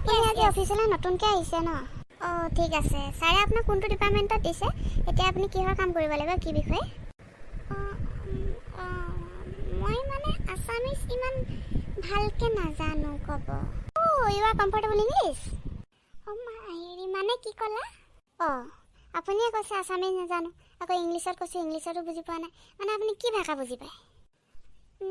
আপুনি আজি অফিচলৈ নতুনকৈ আহিছে ন? অঁ ঠিক আছে। ছাৰে আপোনাক কোনটো ডিপাৰ্টমেণ্টত দিছে? এতিয়া আপুনি কিহৰ কাম কৰিব লাগিব, কি বিষয়ে? মই মানে আছামিজ ইমান ভালকৈ নাজানো ক'ব। You are comfortable English? হেৰি মানে কি ক'লা? আপুনিয়ে কৈছে আছামিজ নাজানো, আকৌ ইংলিছত কৈছে ইংলিছতো বুজি পোৱা নাই। মানে আপুনি কি ভাষা বুজি পায়?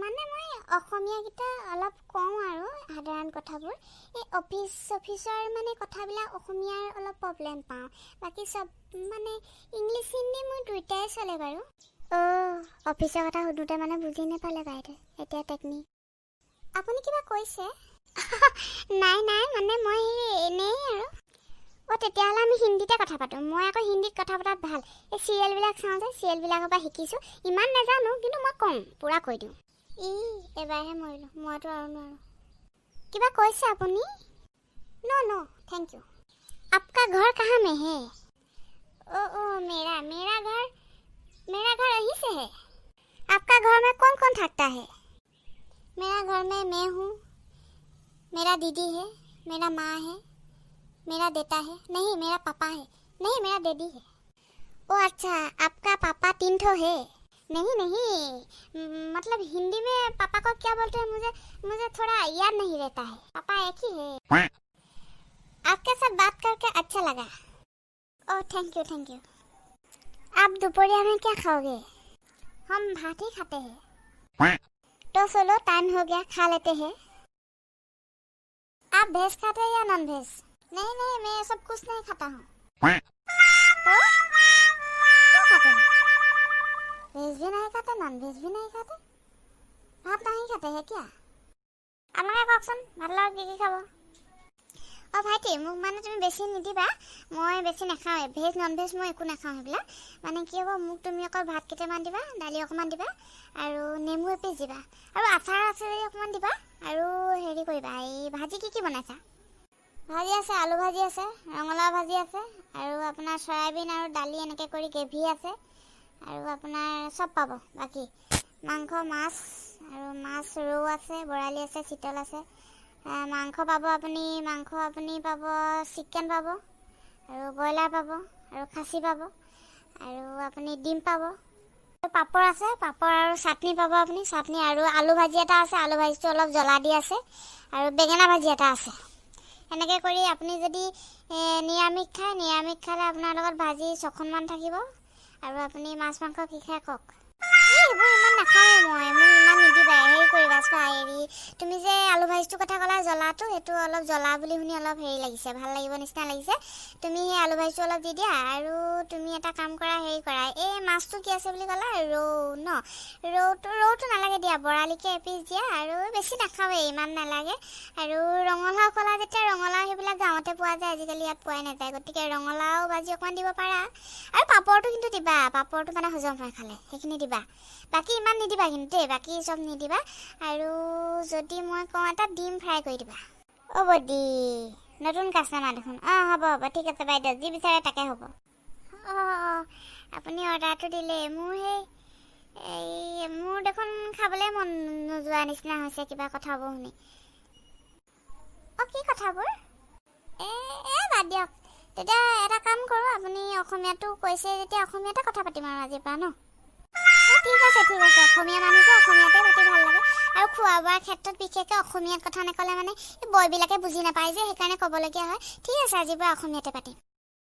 মানে মই অসমীয়াকেইটা অলপ কওঁ আৰু সাধাৰণ কথাবোৰ। এই অফিচৰ মানে কথাবিলাক অসমীয়াৰ অলপ প্ৰব্লেম পাওঁ। বাকী চব মানে ইংলিছ হিন্দী মোৰ দুয়োটাই চলে বাৰু। অফিচৰ কথা সুধোঁতে মানে বুজি নাপালে বাইদেউ, এতিয়া টেকনিক। আপুনি কিবা কৈছে? নাই মানে মই এনেই আৰু। তেতিয়াহ'লে আমি হিন্দীতে কথা পাতোঁ। মই আকৌ হিন্দীত কথা পতাত ভাল। এই চিৰিয়েলবিলাক চাওঁ যে, চিৰিয়েলবিলাকৰ পৰা শিকিছোঁ। ইমান নাজানো কিন্তু মই কওঁ, পূৰা কৈ দিওঁ। এবাৰহে মৰিলোঁ, মইতো আৰু নোৱাৰোঁ। কিবা কৈছে আপুনি? ন थैंक यू। आपका घर कहाँ में है? मेरा घर यहीं से है। आपका घर में कौन कौन थकता है? मेरा घर में मैं हूँ, मेरा दीदी है, मेरा माँ है, मेरा बेटा है, नहीं मेरा पापा है, नहीं मेरा दीदी है। अच्छा, आपका पापा 3 ठो है? नहीं मतलब हिंदी में पापा को क्या बोलते हैं मुझे थोड़ा याद नहीं रहता है। पापा एक ही है। आपके साथ बात करके अच्छा लगा। Thank you. आप दोपहरिया में क्या खाओगे? हम भात ही खाते हैं। तो चलो टाइम हो गया, खा लेते हैं। आप वेज खाते हैं या नॉन वेज? नहीं मैं सब कुछ नहीं खाता हूँ। तो क्या खाते हैं? वेज भी नहीं खाते, नॉन वेज भी नहीं खाते, भात नहीं खाते हैं क्या? আপোনালোকে কওকচোন, ভাত লগত কি খাব? ভাইটি মোক মানে তুমি বেছি নিদিবা, মই বেছি নাখাওঁ। ভেজ নন ভেজ মই একো নাখাওঁ সেইবিলাক। মানে কি হ'ব, মোক তুমি অকল ভাত কেইটামান দিবা, দালি অকণমান দিবা, আৰু নেমু এপিচ দিবা, আৰু আচাৰ আছে যদি অকণমান দিবা, আৰু হেৰি কৰিবা, এই ভাজি কি বনাইছা? ভাজি আছে, আলু ভাজি আছে, ৰঙালাও ভাজি আছে, আৰু আপোনাৰ চয়াবিন আৰু দালি এনেকৈ কৰি গ্ৰেভি আছে, আৰু আপোনাৰ চব পাব। বাকী মাংস, মাছ, আৰু মাছ ৰৌ আছে, বৰালি আছে, চিতল আছে। মাংস পাব আপুনি পাব চিকেন পাব, আৰু ব্ৰইলাৰ পাব, আৰু খাচী পাব, আৰু আপুনি ডিম পাব। পাপৰ আছে, পাপৰ আৰু চাটনি পাব আপুনি, চাটনি আৰু আলু ভাজি এটা আছে, আলু ভাজিটো অলপ জ্বলা দি আছে, আৰু বেঙেনা ভাজি এটা আছে। এনেকৈ কৰি আপুনি যদি নিৰামিষ খালে আপোনাৰ লগত ভাজি 6খনমান থাকিব, আৰু আপুনি মাছ মাংস কি খাই কওক। এইবোৰ ইমান নাখাওঁৱে মই, মোক ইমান নিদিবা। হেৰি কৰিবা চোৱা, তুমি যে আলু ভাজিটোৰ কথা ক'লা জ্বলাটো, সেইটো অলপ জ্বলা বুলি শুনি অলপ হেৰি লাগিছে, ভাল লাগিব নিচিনা লাগিছে। তুমি সেই আলু ভাজিটো অলপ দি দিয়া, আৰু তুমি এটা কাম কৰা, হেৰি কৰা, এই মাছটো কি আছে বুলি ক'লা, ৰৌ ন? ৰৌটো নালাগে দিয়া, বৰালিকে এপিচ দিয়া, আৰু বেছি নাখাওঁৱে, ইমান নালাগে। আৰু ৰঙালাও ক'লা যেতিয়া, ৰঙালাও সেইবিলাক গাঁৱতে পোৱা যায়, আজিকালি ইয়াত পোৱাই নাযায়, গতিকে ৰঙালাও ভাজি অকণমান দিব পাৰা। আৰু পাপৰটো কিন্তু দিবা, পাপৰটো মানে হজম হয় খালে, সেইখিনি দিবা। বাকী ইমান নিদিবা কিন্তু দেই, বাকী চব নিদিবা। আৰু যদি মই কওঁ এটা ডিম ফ্ৰাই কৰি দিবা। বডি নতুন কাষ্টমাৰ দেখোন। হ'ব ঠিক আছে বাইদেউ, যি বিচাৰে তাকে হ'ব। আপুনি অৰ্ডাৰটো দিলে, মোৰ মোৰ দেখোন খাবলৈ মন নোযোৱা নিচিনা হৈছে কিবা কথাবোৰ শুনি। কি কথাবোৰ? বাদ দিয়ক। তেতিয়া এটা কাম কৰোঁ, আপুনি অসমীয়াটো কৈছে যেতিয়া অসমীয়াতে কথা পাতিম আৰু আজিৰ পৰা ন? ঠিক আছে। অসমীয়া মানুহ যে অসমীয়াতে পাতি ভাল লাগে। আৰু খোৱা বোৱাৰ ক্ষেত্ৰত বিশেষকৈ অসমীয়াত কথা নক'লে মানে এই বয়বিলাকে বুজি নাপায় যে, সেইকাৰণে ক'বলগীয়া হয়। ঠিক আছে, আজিৰ পৰা অসমীয়াতে পাতিম।